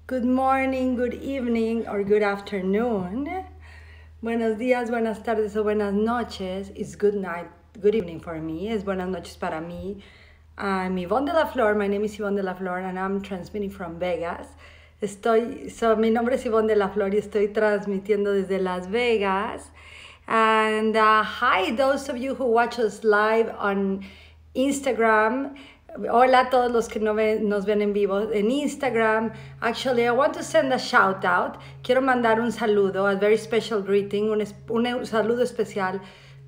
Good morning, good evening, or good afternoon. Buenos días, buenas tardes o buenas noches. It's good night, good evening for me. Es buenas noches para mí. I'm Ivonne Delaflor. My name is Ivonne Delaflor and I'm transmitting from Vegas. Mi nombre es Ivonne Delaflor y estoy transmitiendo desde Las Vegas. And hi, those of you who watch us live on Instagram. Hola a todos los que nos ven en vivo en Instagram. Actually, I want to send a shout out. Quiero mandar un saludo, a very special greeting, un saludo especial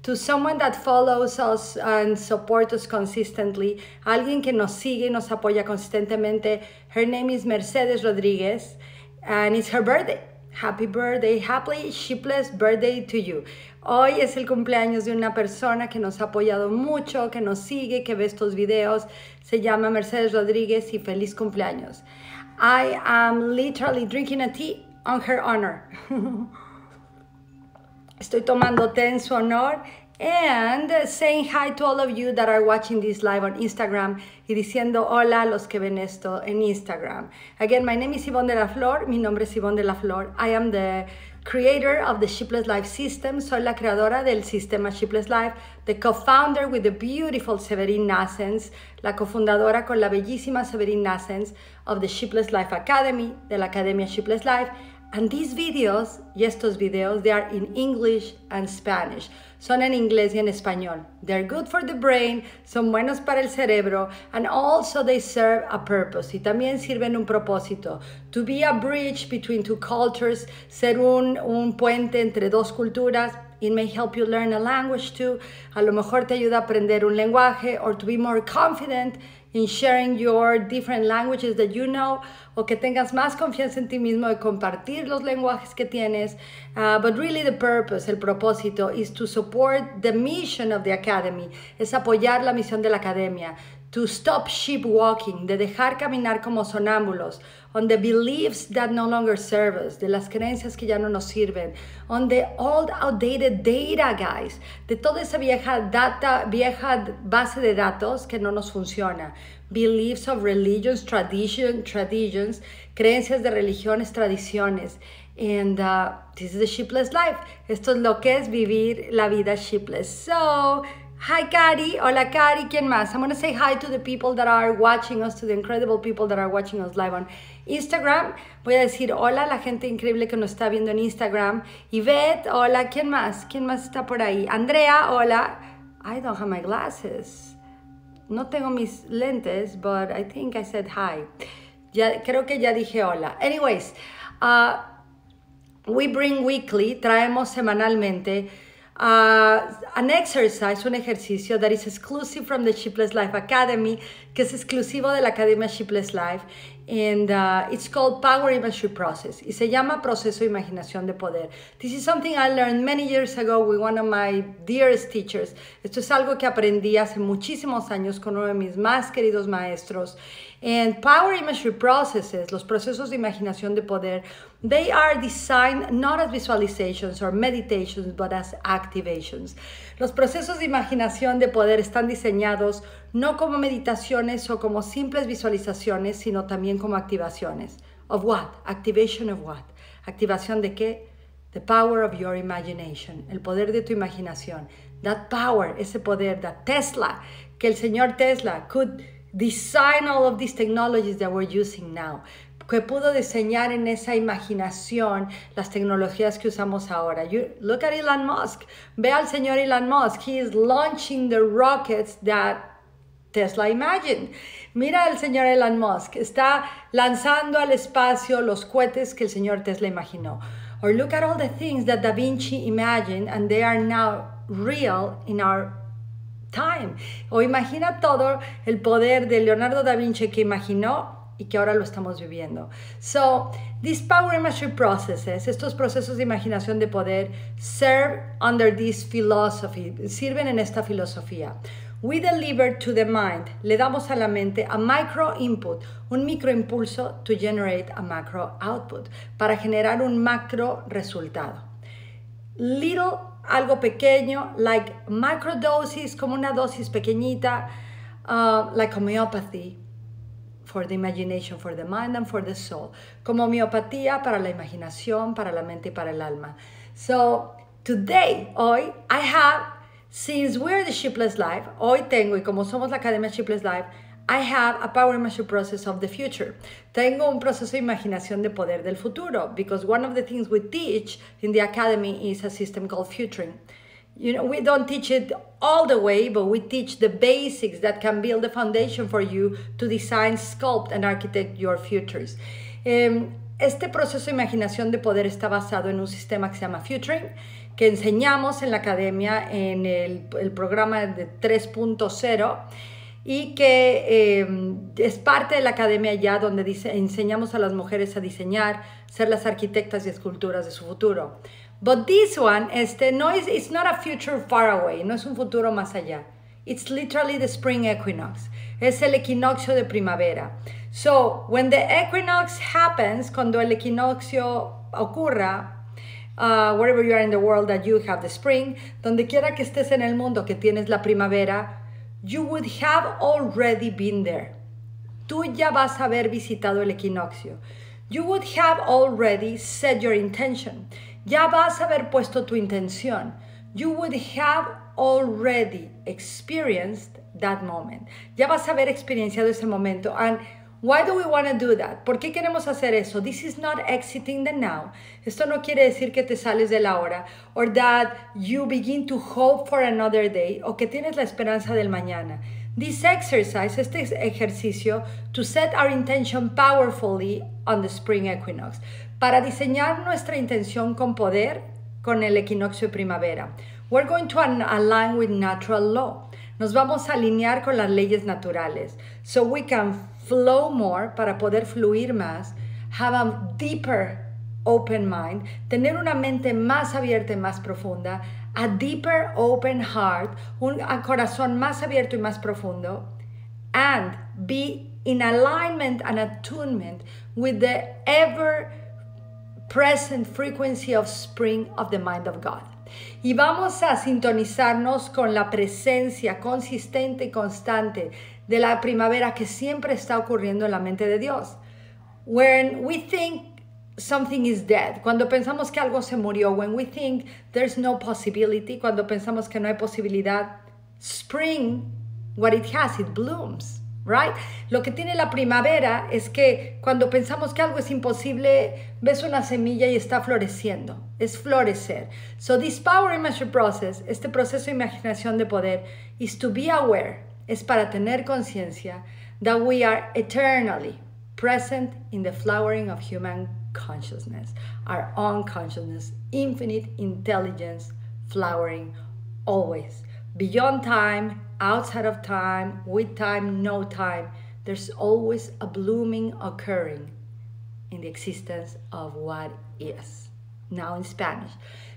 to someone that follows us and supports us consistently. Alguien que nos sigue y nos apoya consistentemente. Her name is Mercedes Rodríguez and it's her birthday. Happy birthday, happy Sheepless birthday to you. Hoy es el cumpleaños de una persona que nos ha apoyado mucho, que nos sigue, que ve estos videos. Se llama Mercedes Rodríguez y feliz cumpleaños. I am literally drinking a tea on her honor. Estoy tomando té en su honor and saying hi to all of you that are watching this live on Instagram y diciendo hola a los que ven esto en Instagram. Again, my name is Ivonne Delaflor. Mi nombre es Ivonne Delaflor. I am the creator of the Sheepless Life System. Soy la creadora del sistema Sheepless Life, the co-founder with the beautiful Severine Nassens, la cofundadora con la bellísima Severine Nassens of the Sheepless Life Academy, de la Academia Sheepless Life. And these videos, y estos videos, they are in English and Spanish. Son en inglés y en español. They're good for the brain, son buenos para el cerebro, and also they serve a purpose. Y también sirven un propósito. To be a bridge between two cultures, ser un puente entre dos culturas. It may help you learn a language too. A lo mejor te ayuda a aprender un lenguaje, or to be more confident in sharing your different languages that you know, o que tengas más confianza en ti mismo de compartir los lenguajes que tienes. But really the purpose, el propósito, is to support the mission of the academy, es apoyar la misión de la academia, to stop sheep walking, de dejar caminar como sonámbulos, on the beliefs that no longer serve us, de las creencias que ya no nos sirven, on the old outdated data, guys, de toda esa vieja base de datos que no nos funciona, beliefs of religions, traditions, creencias de religiones, tradiciones, and this is the sheepless life. Esto es lo que es vivir la vida sheepless. So, hi, Cari. Hola, Cari. ¿Quién más? I'm going to say hi to the people that are watching us, to the incredible people that are watching us live on Instagram. Voy a decir hola a la gente increíble que nos está viendo en Instagram. Yvette, hola. ¿Quién más? ¿Quién más está por ahí? Andrea, hola. I don't have my glasses. No tengo mis lentes, but I think I said hi. Creo que ya dije hola. Anyways, we bring weekly, traemos semanalmente an exercise, un ejercicio that is exclusive from the Sheepless Life Academy, que es exclusivo de la Academia Sheepless Life, and it's called Imagery Process, y se llama Proceso de Imaginación de Poder. This is something I learned many years ago with one of my dearest teachers. Esto es algo que aprendí hace muchísimos años con uno de mis más queridos maestros. And Imagery Processes, los procesos de imaginación de poder, they are designed not as visualizations or meditations, but as activations. Los procesos de imaginación de poder están diseñados no como meditaciones o como simples visualizaciones, sino también como activaciones. Of what? Activation of what? ¿Activación de qué? The power of your imagination, el poder de tu imaginación. That power, ese poder, that Tesla, que el señor Tesla could design all of these technologies that we're using now, que pudo diseñar en esa imaginación las tecnologías que usamos ahora. Look at Elon Musk. Ve al señor Elon Musk. He is launching the rockets that Tesla imagined. Mira al señor Elon Musk. Está lanzando al espacio los cohetes que el señor Tesla imaginó. Or look at all the things that Da Vinci imagined and they are now real in our time. O imagina todo el poder de Leonardo da Vinci que imaginó y que ahora lo estamos viviendo. So, these imagery processes, estos procesos de imaginación de poder, serve under this philosophy, sirven en esta filosofía. We deliver to the mind, le damos a la mente a micro input, un microimpulso to generate a macro output, para generar un macro resultado. Little, algo pequeño, like microdosis, como una dosis pequeñita, like homeopathy. for the imagination, for the mind and for the soul. Como homeopatía para la imaginación, para la mente y para el alma. So today, hoy, I have, since we're the Sheepless Life, hoy tengo, y como somos la Academia Sheepless Life, I have a power imagery process of the future. Tengo un proceso de imaginación de poder del futuro, because one of the things we teach in the academy is a system called futuring. You know, we don't teach it all the way, but we teach the basics that can build the foundation for you to design, sculpt, and architect your futures. Este proceso de imaginación de poder está basado en un sistema que se llama Futuring, que enseñamos en la academia en el programa de 3.0 y que es parte de la academia ya donde enseñamos a las mujeres a diseñar, ser las arquitectas y esculturas de su futuro. But this one, it's not a future far away, no es un futuro más allá. It's literally the Spring Equinox. Es el equinoccio de primavera. So, when the equinox happens, cuando el equinoccio ocurra, wherever you are in the world that you have the spring, donde quiera que estés en el mundo que tienes la primavera, you would have already been there. Tú ya vas a haber visitado el equinoccio. You would have already set your intention. Ya vas a haber puesto tu intención. You would have already experienced that moment. Ya vas a haber experienciado ese momento. And why do we want to do that? ¿Por qué queremos hacer eso? This is not exiting the now. Esto no quiere decir que te sales de la hora, or that you begin to hope for another day, o que tienes la esperanza del mañana. This exercise, este ejercicio, to set our intention powerfully on the spring equinox, para diseñar nuestra intención con poder con el equinoccio de primavera. We're going to align with natural law. Nos vamos a alinear con las leyes naturales, so we can flow more, para poder fluir más, have a deeper open mind, tener una mente más abierta y más profunda, a deeper open heart, un corazón más abierto y más profundo, and be in alignment and attunement with the ever-present frequency of spring of the mind of God. Y vamos a sintonizarnos con la presencia consistente y constante de la primavera que siempre está ocurriendo en la mente de Dios. When we think something is dead, cuando pensamos que algo se murió, when we think there's no possibility, cuando pensamos que no hay posibilidad, spring, what it has, it blooms, right? Lo que tiene la primavera es que cuando pensamos que algo es imposible, ves una semilla y está floreciendo, es florecer. So this power imagery process, este proceso de imaginación de poder, is to be aware, es para tener conciencia that we are eternally present in the flowering of human consciousness, our own consciousness, infinite intelligence, flowering always. Beyond time, outside of time, with time, no time, there's always a blooming occurring in the existence of what is. Now in Spanish.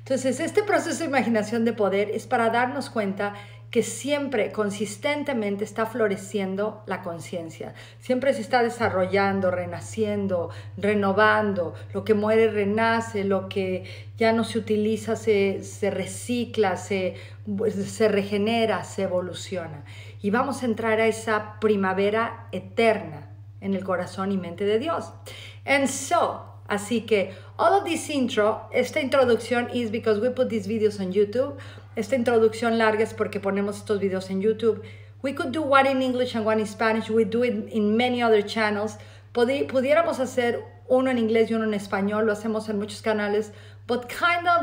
Entonces, este proceso de imaginación de poder es para darnos cuenta que siempre, consistentemente, está floreciendo la conciencia. Siempre se está desarrollando, renaciendo, renovando. Lo que muere renace, lo que ya no se utiliza se recicla, se regenera, se evoluciona. Y vamos a entrar a esa primavera eterna en el corazón y mente de Dios. And so, así que, all of this intro, esta introducción is because we put these videos on YouTube. Esta introducción larga es porque ponemos estos videos en YouTube. We could do one in English and one in Spanish. We do it in many other channels. Pudiéramos hacer uno en inglés y uno en español. Lo hacemos en muchos canales. But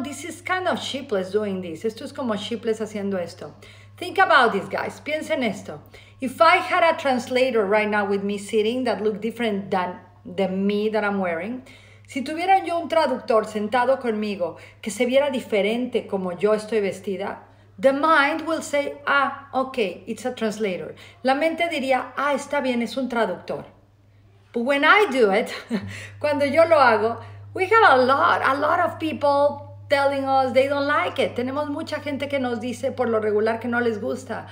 this is kind of Sheepless doing this. Esto es como Sheepless haciendo esto. Think about this, guys. Piensen esto. If I had a translator right now with me sitting that looked different than the me that I'm wearing, si tuviera yo un traductor sentado conmigo que se viera diferente como yo estoy vestida, the mind will say, okay, it's a translator. La mente diría, está bien, es un traductor. But when I do it, cuando yo lo hago, we have a lot of people telling us they don't like it. Tenemos mucha gente que nos dice por lo regular que no les gusta.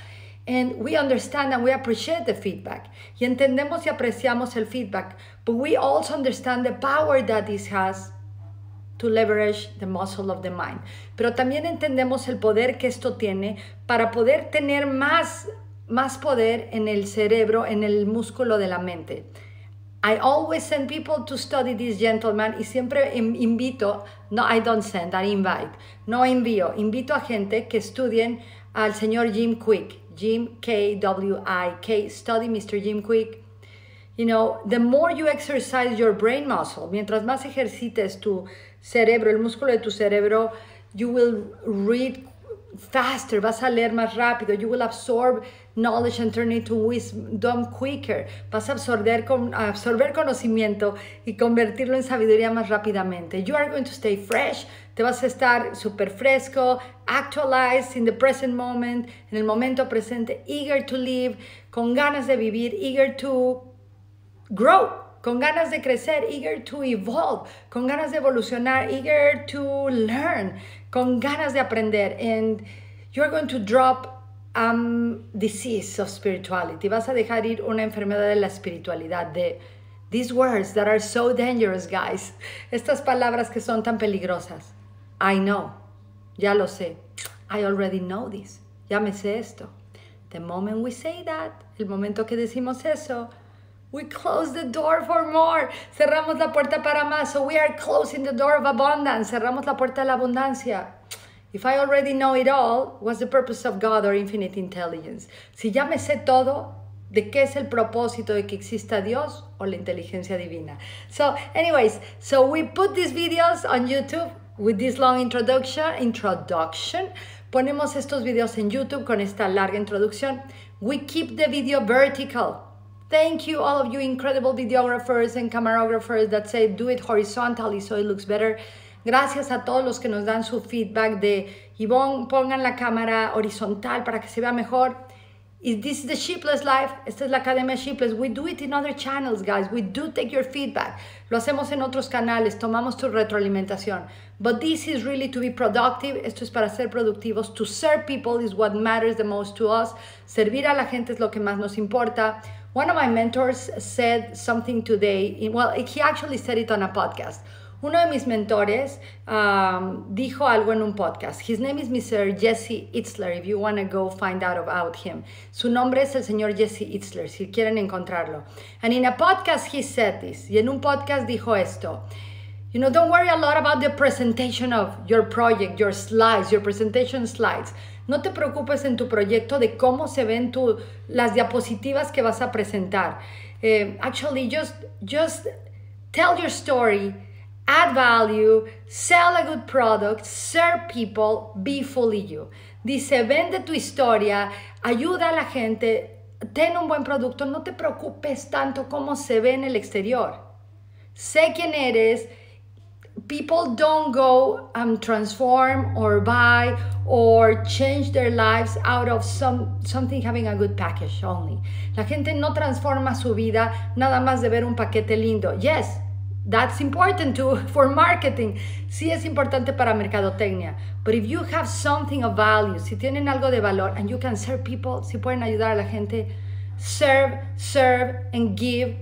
And we understand and we appreciate the feedback. Y entendemos y apreciamos el feedback. But we also understand the power that this has to leverage the muscle of the mind. Pero también entendemos el poder que esto tiene para poder tener más más poder en el cerebro, en el músculo de la mente. I always send people to study this gentleman y siempre invito, no, I don't send, I invite, no envío, invito a gente que estudien al señor Jim Kwik, Jim K-W-I-K, study Mr. Jim Kwik. You know, the more you exercise your brain muscle, mientras más ejercites tu cerebro, el músculo de tu cerebro, you will read faster, vas a leer más rápido, you will absorb knowledge and turn it into wisdom quicker, vas a absorber conocimiento y convertirlo en sabiduría más rápidamente. You are going to stay fresh, te vas a estar súper fresco, actualized in the present moment, en el momento presente, eager to live, con ganas de vivir, eager to grow, con ganas de crecer, eager to evolve, con ganas de evolucionar, eager to learn, con ganas de aprender. And you're going to drop disease of spirituality. Vas a dejar ir una enfermedad de la espiritualidad, de these words that are so dangerous, guys. Estas palabras que son tan peligrosas. I know, ya lo sé. I already know this. Ya me sé esto. The moment we say that, el momento que decimos eso, we close the door for more. Cerramos la puerta para más. So we are closing the door of abundance. Cerramos la puerta de la abundancia. If I already know it all, what's the purpose of God or infinite intelligence? Si ya me sé todo, ¿de qué es el propósito de que exista Dios o la inteligencia divina? So anyways, so we put these videos on YouTube with this long introduction. Ponemos estos videos en YouTube con esta larga introducción. We keep the video vertical. Thank you, all of you incredible videographers and cameragraphers that say do it horizontally so it looks better. Gracias a todos los que nos dan su feedback de Ivonne, pongan la cámara horizontal para que se vea mejor. This is the Sheepless Life. Esta es la Academia Sheepless. We do it in other channels, guys. We do take your feedback. Lo hacemos en otros canales. Tomamos tu retroalimentación. But this is really to be productive. Esto es para ser productivos. To serve people is what matters the most to us. Servir a la gente es lo que más nos importa. One of my mentors said something today. Well, he actually said it on a podcast. Uno de mis mentores dijo algo en un podcast. His name is Mr. Jesse Itzler, if you want to go find out about him. Su nombre es el señor Jesse Itzler, si quieren encontrarlo. And in a podcast he said this. Y en un podcast dijo esto. You know, don't worry a lot about the presentation of your project, your slides, your presentation slides. No te preocupes en tu proyecto de cómo se ven las diapositivas que vas a presentar. Actually, just tell your story. Add value, sell a good product, serve people, be fully you. Dice, vende tu historia, ayuda a la gente, ten un buen producto, no te preocupes tanto cómo se ve en el exterior. Sé quién eres. People don't go transform or buy or change their lives out of something having a good package only. La gente no transforma su vida nada más de ver un paquete lindo. Yes. That's important too for marketing. Sí es importante para mercadotecnia. But if you have something of value, si tienen algo de valor and you can serve people, si pueden ayudar a la gente, serve and give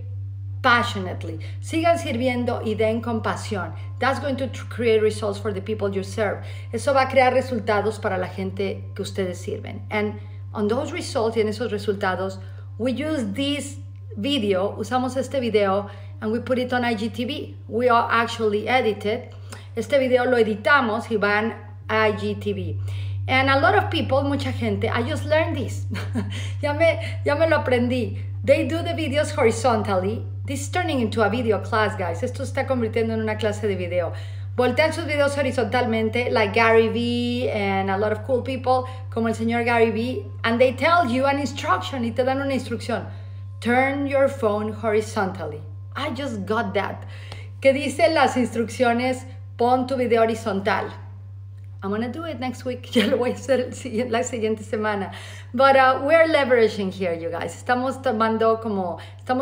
passionately. Sigan sirviendo y den con pasión. That's going to create results for the people you serve. Eso va a crear resultados para la gente que ustedes sirven. And on those results y en esos resultados, we use this video, usamos este video, and we put it on IGTV. We all actually edited. Este video lo editamos y van a IGTV. And a lot of people, mucha gente, I just learned this. ya me lo aprendí. They do the videos horizontally. This is turning into a video class, guys. Esto se está convirtiendo en una clase de video. Voltean sus videos horizontalmente, like Gary Vee and a lot of cool people, como el señor Gary Vee, and they tell you an instruction, y te dan una instrucción. Turn your phone horizontally. I just got that. Que dice las instrucciones, pon tu video horizontal. I'm going to do it next week. Ya lo voy a hacer la siguiente semana. But we're leveraging here, you guys. Estamos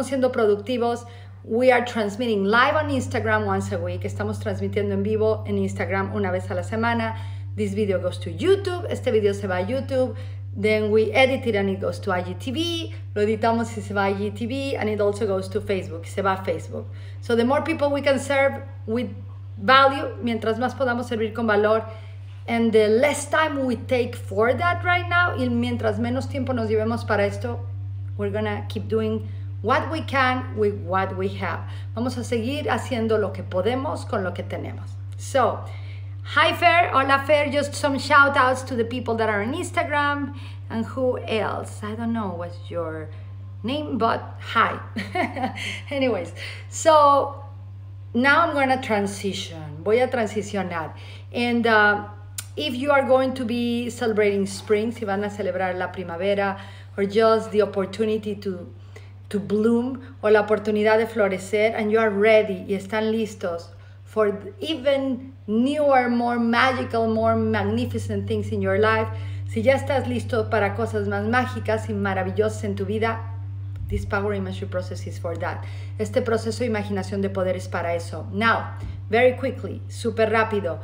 siendo productivos. We are transmitting live on Instagram once a week. Estamos transmitiendo en vivo en Instagram una vez a la semana. This video goes to YouTube. Este video se va a YouTube. Then we edit it and it goes to IGTV. Lo editamos y se va a IGTV, and it also goes to Facebook. Se va a Facebook. So the more people we can serve with value, mientras más podamos servir con valor, And the less time we take for that right now, y mientras menos tiempo nos llevemos para esto, we're gonna keep doing what we can with what we have. Vamos a seguir haciendo lo que podemos con lo que tenemos. So, hi Fer, hola Fer, just some shout outs to the people that are on Instagram. And who else? I don't know what's your name, but hi. Anyways, so now I'm gonna transition. Voy a transicionar. And if you are going to be celebrating spring, si van a celebrar la primavera, or just the opportunity to bloom, o la oportunidad de florecer, and you are ready, y están listos for even newer, more magical, more magnificent things in your life, si ya estás listo para cosas más mágicas y maravillosas en tu vida, this power imagery process is for that. Este proceso de imaginación de poder es para eso. Now, very quickly, super rápido.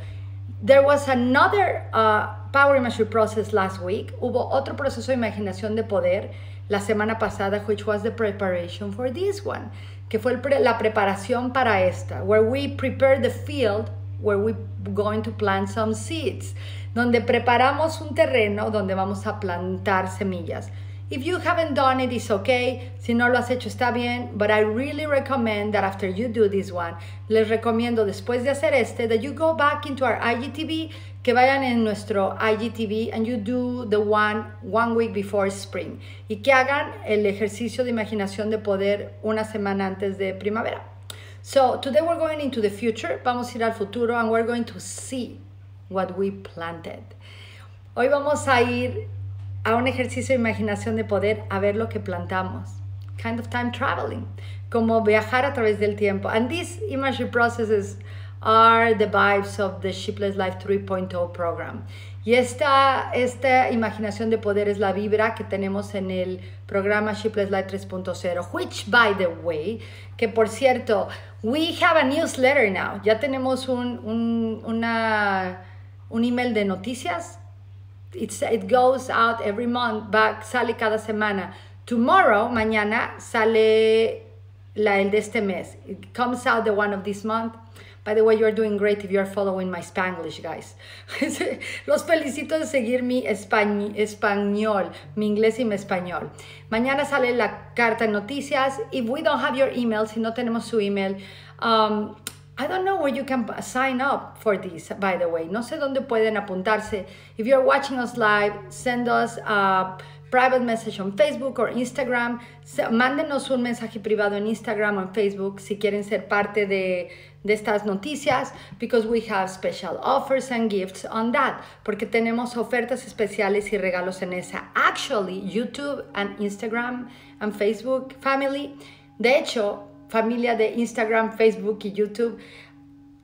There was another power imagery process last week. Hubo otro proceso de imaginación de poder la semana pasada, which was the preparation for this one, que fue la preparación para esta, where we prepare the field where we're going to plant some seeds, donde preparamos un terreno donde vamos a plantar semillas. If you haven't done it, it's okay. Si no lo has hecho, está bien. But I really recommend that after you do this one, les recomiendo después de hacer that you go back into our IGTV, que vayan en nuestro IGTV and you do the one week before spring. Y que hagan el ejercicio de imaginación de poder una semana antes de primavera. So today we're going into the future. Vamos a ir al futuro and we're going to see what we planted. Hoy vamos a ir a un ejercicio de imaginación de poder, a ver lo que plantamos. Kind of time traveling, como viajar a través del tiempo. And these imagery processes are the vibes of the Sheepless Life 3.0 program. Y esta imaginación de poder es la vibra que tenemos en el programa Sheepless Life 3.0, which, by the way, que por cierto, we have a newsletter now. Ya tenemos un email de noticias. It goes out every month, sale cada semana. Tomorrow, mañana, sale el de este mes. It comes out the one of this month. By the way, you're doing great if you're following my Spanglish, guys. Los felicito de seguir mi español, mi inglés y mi español. Mañana sale la carta de noticias. If we don't have your email, si no tenemos su email, I don't know where you can sign up for this, by the way. No sé dónde pueden apuntarse. If you're watching us live, send us a private message on Facebook or Instagram. Mándenos un mensaje privado en Instagram o en Facebook si quieren ser parte de estas noticias, because we have special offers and gifts on that. Porque tenemos ofertas especiales y regalos en esa. Actually, YouTube and Instagram and Facebook family, de hecho, familia de Instagram, Facebook y YouTube.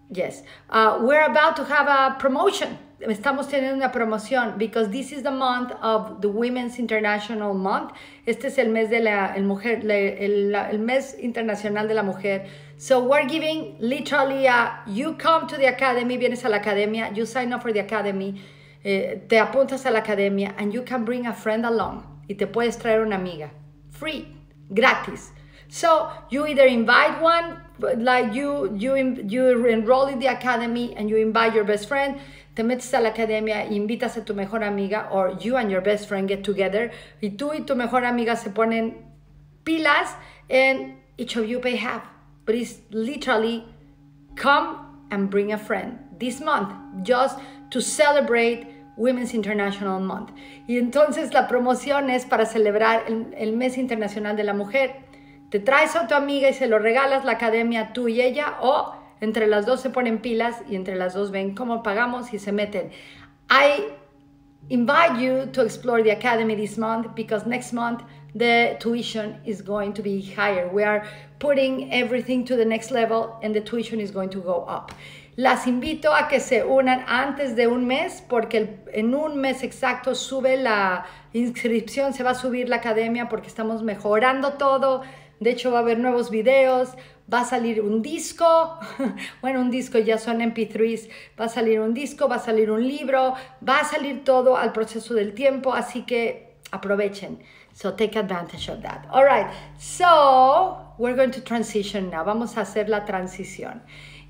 Yes. We're about to have a promotion. Estamos teniendo una promoción because this is the month of the Women's International Month. Este es el mes de el mes internacional de la mujer. So we're giving literally you come to the academy, vienes a la academia, you sign up for the academy, te apuntas a la academia and you can bring a friend along. Y te puedes traer una amiga. Free, gratis. So you either invite one, like you enroll in the academy and you invite your best friend, te metes a la academia e invitas a tu mejor amiga, or you and your best friend get together y tú y tu mejor amiga se ponen pilas and each of you pay half. But it's literally come and bring a friend this month just to celebrate Women's International Month. Y entonces la promoción es para celebrar el mes internacional de la mujer. Te traes a tu amiga y se lo regalas la academia tú y ella, o entre las dos se ponen pilas y entre las dos ven cómo pagamos y se meten. I invite you to explore the academy this month because next month the tuition is going to be higher. We are putting everything to the next level and the tuition is going to go up. Las invito a que se unan antes de un mes porque en un mes exacto sube la inscripción, se va a subir la academia porque estamos mejorando todo. De hecho, va a haber nuevos videos, va a salir un disco, bueno, un disco ya son MP3s, va a salir un disco, va a salir un libro, va a salir todo al proceso del tiempo, así que aprovechen. So take advantage of that. All right, so we're going to transition now. Vamos a hacer la transición.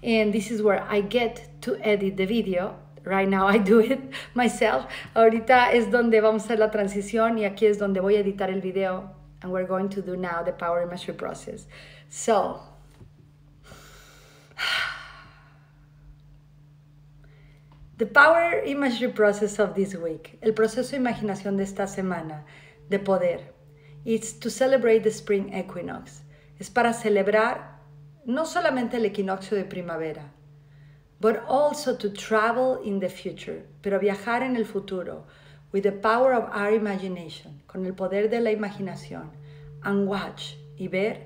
And this is where I get to edit the video right now I do it myself. Ahorita es donde vamos a hacer la transición y aquí es donde voy a editar el video. And we're going to do now the Power Imagery Process. So, the Power Imagery Process of this week, el proceso de imaginación de esta semana, de poder, it's to celebrate the Spring Equinox. Es para celebrar no solamente el equinoccio de primavera, but also to travel in the future, pero viajar en el futuro, with the power of our imagination, con el poder de la imaginación, and watch, y ver,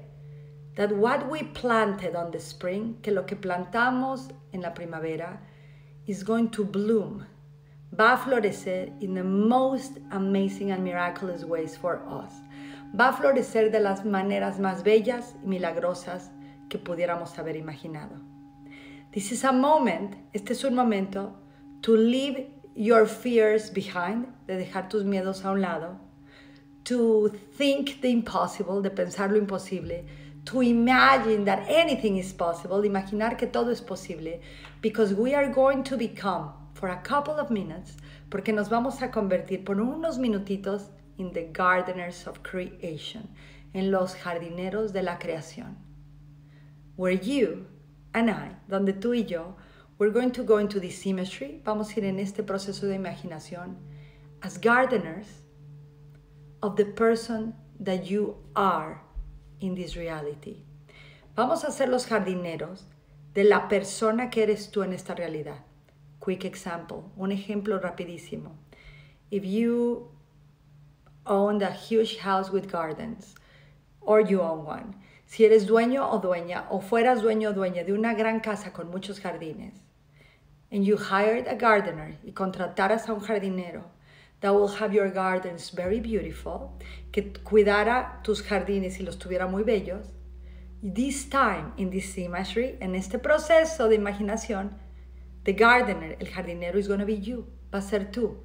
that what we planted on the spring, que lo que plantamos en la primavera, is going to bloom, va a florecer in the most amazing and miraculous ways for us. Va a florecer de las maneras más bellas y milagrosas que pudiéramos haber imaginado. This is a moment, este es un momento, to leave your fears behind, de dejar tus miedos a un lado, to think the impossible, de pensar lo imposible, to imagine that anything is possible, de imaginar que todo es posible, because we are going to become, for a couple of minutes, porque nos vamos a convertir por unos minutitos in the gardeners of creation, en los jardineros de la creación, where you and I, donde tú y yo, we're going to go into this imagery, vamos a ir en este proceso de imaginación, as gardeners of the person that you are in this reality. Vamos a ser los jardineros de la persona que eres tú en esta realidad. Quick example, un ejemplo rapidísimo. If you owned a huge house with gardens, or you own one, si eres dueño o dueña, o fueras dueño o dueña de una gran casa con muchos jardines, and you hired a gardener, y contrataras a un jardinero, that will have your gardens very beautiful, que cuidara tus jardines y los tuviera muy bellos, this time, in this imagery, en este proceso de imaginación, the gardener, el jardinero, is going to be you, va a ser tú,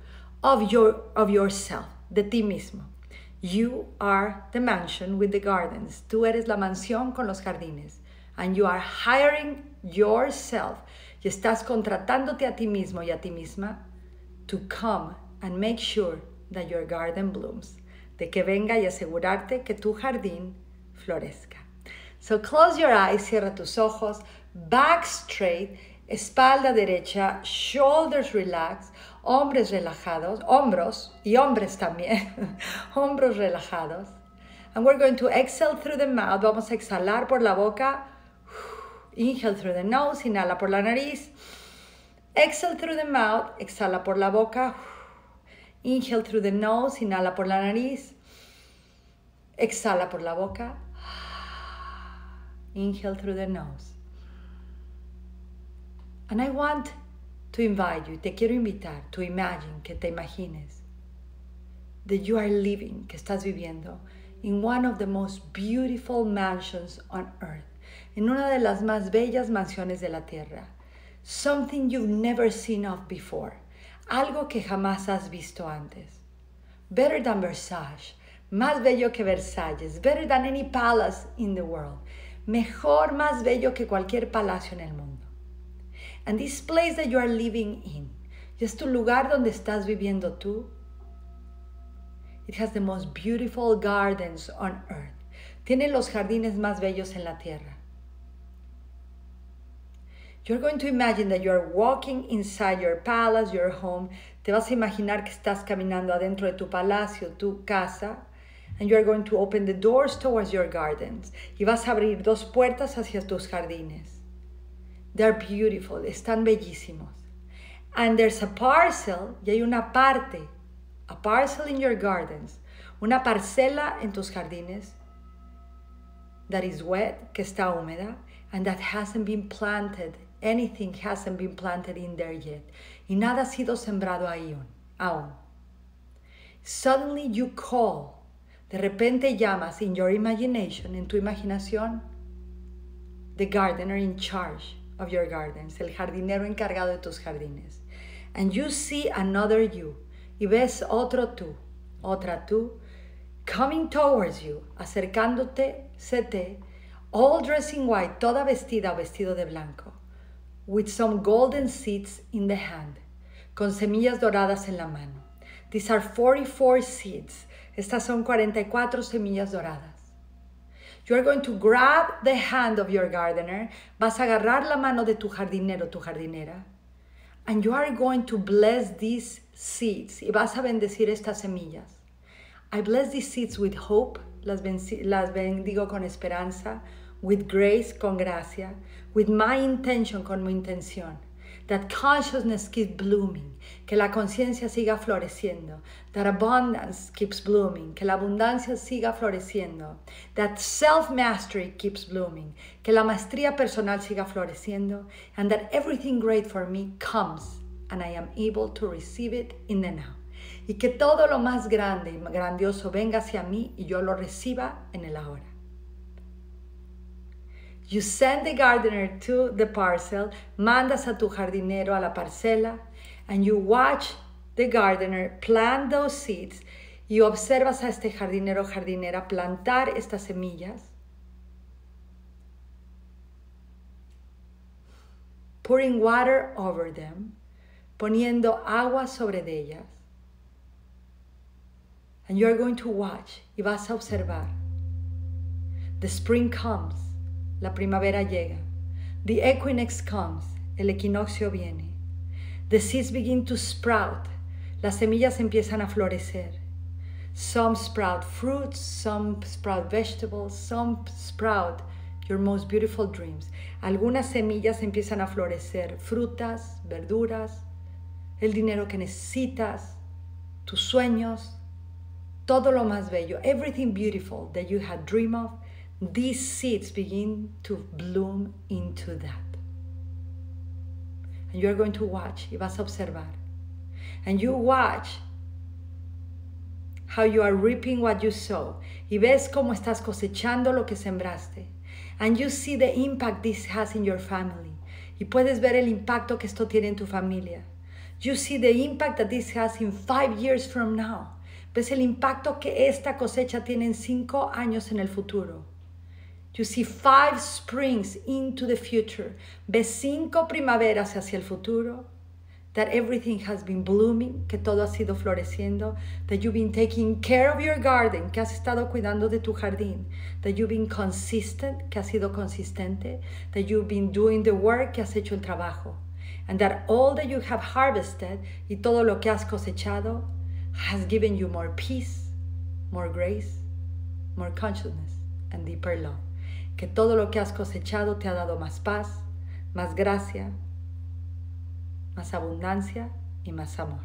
of yourself, de ti mismo. You are the mansion with the gardens. Tú eres la mansión con los jardines. And you are hiring yourself. Y estás contratándote a ti mismo y a ti misma to come and make sure that your garden blooms. De que venga y asegurarte que tu jardín florezca. So close your eyes, cierra tus ojos, back straight, espalda derecha, shoulders relaxed, hombros relajados, hombros y hombres también, hombros relajados. And we're going to exhale through the mouth. Vamos a exhalar por la boca. Inhale through the nose, inhala por la nariz. Exhale through the mouth, exhala por la boca. Inhale through the nose, inhala por la nariz. Exhala por la boca. Inhale through the nose. And I want to invite you, te quiero invitar, to imagine, que te imagines, that you are living, que estás viviendo, in one of the most beautiful mansions on earth, en una de las más bellas mansiones de la tierra, something you've never seen of before, algo que jamás has visto antes, better than Versailles, más bello que Versalles, better than any palace in the world, mejor, más bello que cualquier palacio en el mundo. And this place that you are living in, es tu lugar donde estás viviendo tú. It has the most beautiful gardens on earth. Tiene los jardines más bellos en la tierra. You're going to imagine that you are walking inside your palace, your home. Te vas a imaginar que estás caminando adentro de tu palacio, tu casa. And you are going to open the doors towards your gardens. Y vas a abrir dos puertas hacia tus jardines. They're beautiful, están bellísimos. And there's a parcel, y hay una parte, a parcel in your gardens, una parcela en tus jardines that is wet, que está húmeda, and that hasn't been planted, anything hasn't been planted in there yet. Y nada ha sido sembrado ahí aún. Suddenly you call, de repente llamas in your imagination, en tu imaginación, the gardener in charge of your gardens, el jardinero encargado de tus jardines. And you see another you, y ves otro tú, otra tú, coming towards you, acercándote, all dressed in white, toda vestida o vestido de blanco, with some golden seeds in the hand, con semillas doradas en la mano. These are 44 seeds. Estas son 44 semillas doradas. You are going to grab the hand of your gardener. Vas a agarrar la mano de tu jardinero, tu jardinera. And you are going to bless these seeds. Y vas a bendecir estas semillas. I bless these seeds with hope. Las bendigo con esperanza. With grace, con gracia. With my intention, con mi intención. That consciousness keeps blooming. Que la conciencia siga floreciendo. That abundance keeps blooming. Que la abundancia siga floreciendo. That self-mastery keeps blooming. Que la maestría personal siga floreciendo. And that everything great for me comes. And I am able to receive it in the now. Y que todo lo más grande y grandioso venga hacia mí y yo lo reciba en el ahora. You send the gardener to the parcel, mandas a tu jardinero a la parcela, and you watch the gardener plant those seeds, y observas a este jardinero o jardinera plantar estas semillas, pouring water over them, poniendo agua sobre ellas, and you are going to watch, y vas a observar. The spring comes. La primavera llega. The equinox comes. El equinoccio viene. The seeds begin to sprout. Las semillas empiezan a florecer. Some sprout fruits, some sprout vegetables, some sprout your most beautiful dreams. Algunas semillas empiezan a florecer. Frutas, verduras, el dinero que necesitas, tus sueños, todo lo más bello. Everything beautiful that you had dreamed of. These seeds begin to bloom into that. And you are going to watch, y vas a observar. And you watch how you are reaping what you sow. Y ves cómo estás cosechando lo que sembraste. And you see the impact this has in your family. Y puedes ver el impacto que esto tiene en tu familia. You see the impact that this has in 5 years from now. Ves el impacto que esta cosecha tiene en 5 años en el futuro. You see 5 springs into the future. Ves 5 primaveras hacia el futuro. That everything has been blooming, que todo ha sido floreciendo. That you've been taking care of your garden, que has estado cuidando de tu jardín. That you've been consistent, que has sido consistente. That you've been doing the work, que has hecho el trabajo. And that all that you have harvested, y todo lo que has cosechado, has given you more peace, more grace, more consciousness, and deeper love. Que todo lo que has cosechado te ha dado más paz, más gracia, más abundancia y más amor.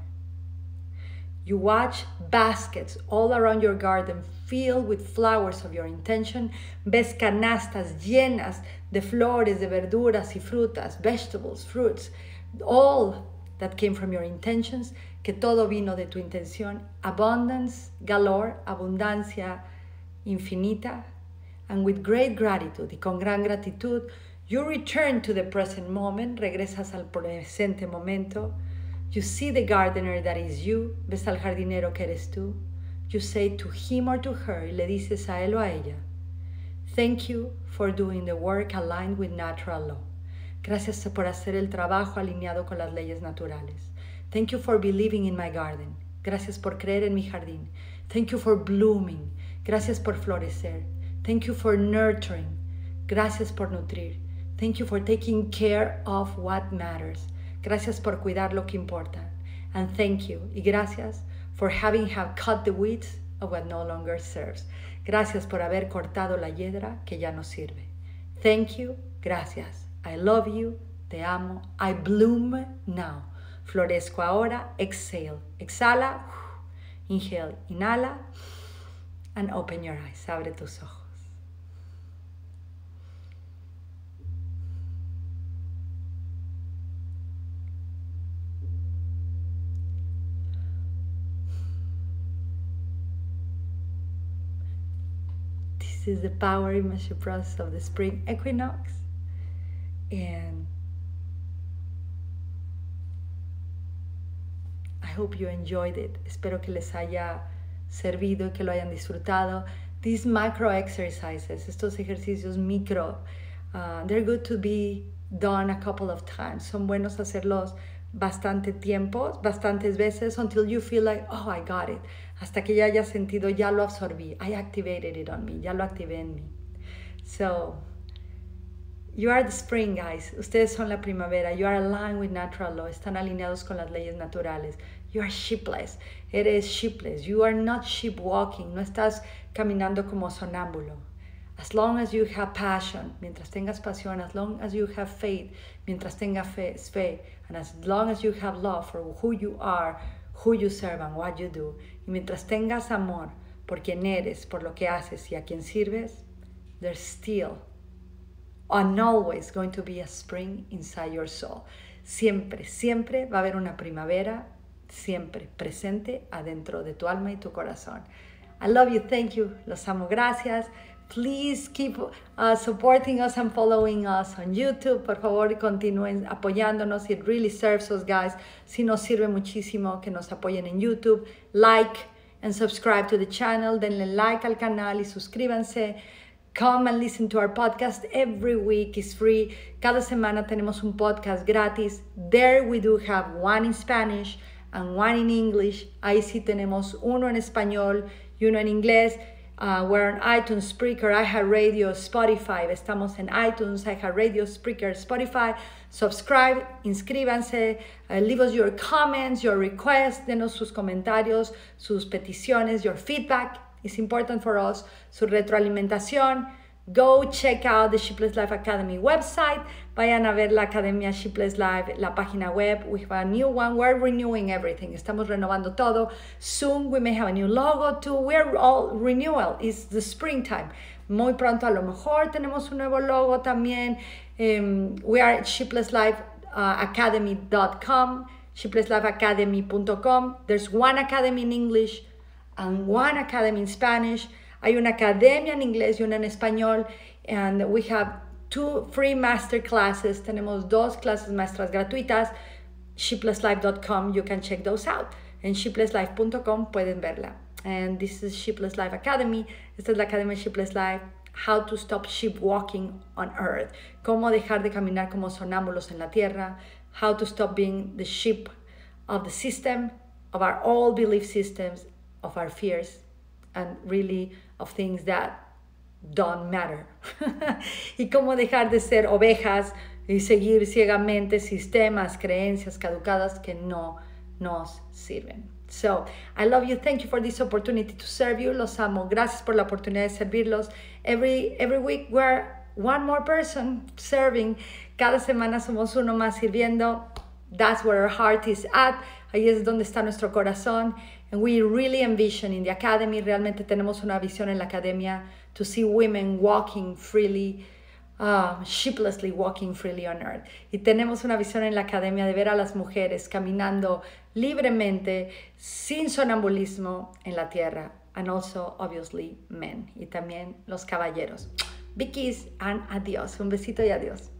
You watch baskets all around your garden filled with flowers of your intention. Ves canastas llenas de flores, de verduras y frutas, vegetables, fruits, all that came from your intentions, que todo vino de tu intención. Abundance, galore, abundancia infinita. And with great gratitude, y con gran gratitud, you return to the present moment, regresas al presente momento. You see the gardener that is you, ves al jardinero que eres tú. You say to him or to her, y le dices a él o a ella, thank you for doing the work aligned with natural law. Gracias por hacer el trabajo alineado con las leyes naturales. Thank you for believing in my garden. Gracias por creer en mi jardín. Thank you for blooming. Gracias por florecer. Thank you for nurturing. Gracias por nutrir. Thank you for taking care of what matters. Gracias por cuidar lo que importa. And thank you, y gracias, for having cut the weeds of what no longer serves. Gracias por haber cortado la hiedra que ya no sirve. Thank you, gracias. I love you, te amo. I bloom now. Florezco ahora. Exhale. Exhala. Inhale. Inhala. And open your eyes. Abre tus ojos. This is the power imagery process of the Spring Equinox, and I hope you enjoyed it. Espero que les haya servido y que lo hayan disfrutado. These micro exercises, estos ejercicios micro, they're good to be done a couple of times. Son buenos hacerlos bastante tiempo, bastantes veces, until you feel like, oh, I got it. Hasta que ya hayas sentido, ya lo absorbí. I activated it on me, ya lo activé en mí. So, you are the spring, guys. Ustedes son la primavera. You are aligned with natural law. Están alineados con las leyes naturales. You are sheepless. Eres sheepless. You are not sheep walking. No estás caminando como sonámbulo. As long as you have passion, mientras tengas pasión, as long as you have faith, mientras tengas fe, and as long as you have love for who you are, who you serve, and what you do, y mientras tengas amor por quien eres, por lo que haces y a quien sirves, there's still and always going to be a spring inside your soul. Siempre, siempre va a haber una primavera, siempre presente adentro de tu alma y tu corazón. I love you, thank you, los amo, gracias. Please keep supporting us and following us on YouTube. Por favor, continúen apoyándonos. It really serves us, guys. Sí nos sirve muchísimo que nos apoyen en YouTube. Like and subscribe to the channel. Denle like al canal y suscríbanse. Come and listen to our podcast every week. It's free. Cada semana tenemos un podcast gratis. There we do have one in Spanish and one in English. Ahí sí tenemos uno en español y uno en inglés. We're on iTunes, Spreaker, iHeartRadio, Spotify. Estamos en iTunes, iHeartRadio, Spreaker, Spotify. Subscribe, inscríbanse, leave us your comments, your requests, denos sus comentarios, sus peticiones, your feedback. It's important for us. Su retroalimentación. Go check out the Sheepless Life Academy website. Vayan a ver la Academia Sheepless Life, la página web. We have a new one. We're renewing everything. Estamos renovando todo. Soon we may have a new logo too. We're all renewal. It's the springtime. Muy pronto a lo mejor tenemos un nuevo logo también. We are at sheeplesslifeacademy.com, sheeplesslifeacademy.com. There's one academy in English and one academy in Spanish. Hay una academia en inglés y una en español. And we have 2 free master classes. Tenemos 2 clases maestras gratuitas. Sheeplesslife.com, you can check those out. En sheeplesslife.com pueden verla. And this is Sheepless Life Academy. Esta es la Academia Sheepless Life. How to stop sheep walking on earth. Cómo dejar de caminar como sonámbulos en la tierra. How to stop being the sheep of the system, of our old belief systems, of our fears, and really of things that don't matter. Y cómo dejar de ser ovejas y seguir ciegamente sistemas, creencias caducadas que no nos sirven. So, I love you. Thank you for this opportunity to serve you. Los amo. Gracias por la oportunidad de servirlos. Every week we're one more person serving. Cada semana somos uno más sirviendo. That's where our heart is at. Ahí es donde está nuestro corazón. And we really envision in the academy, realmente tenemos una visión en la academia, to see women walking freely, sheeplessly walking freely on earth. Y tenemos una visión en la academia de ver a las mujeres caminando libremente, sin sonambulismo en la tierra. And also, obviously, men. Y también los caballeros. Big kiss and adiós. Un besito y adiós.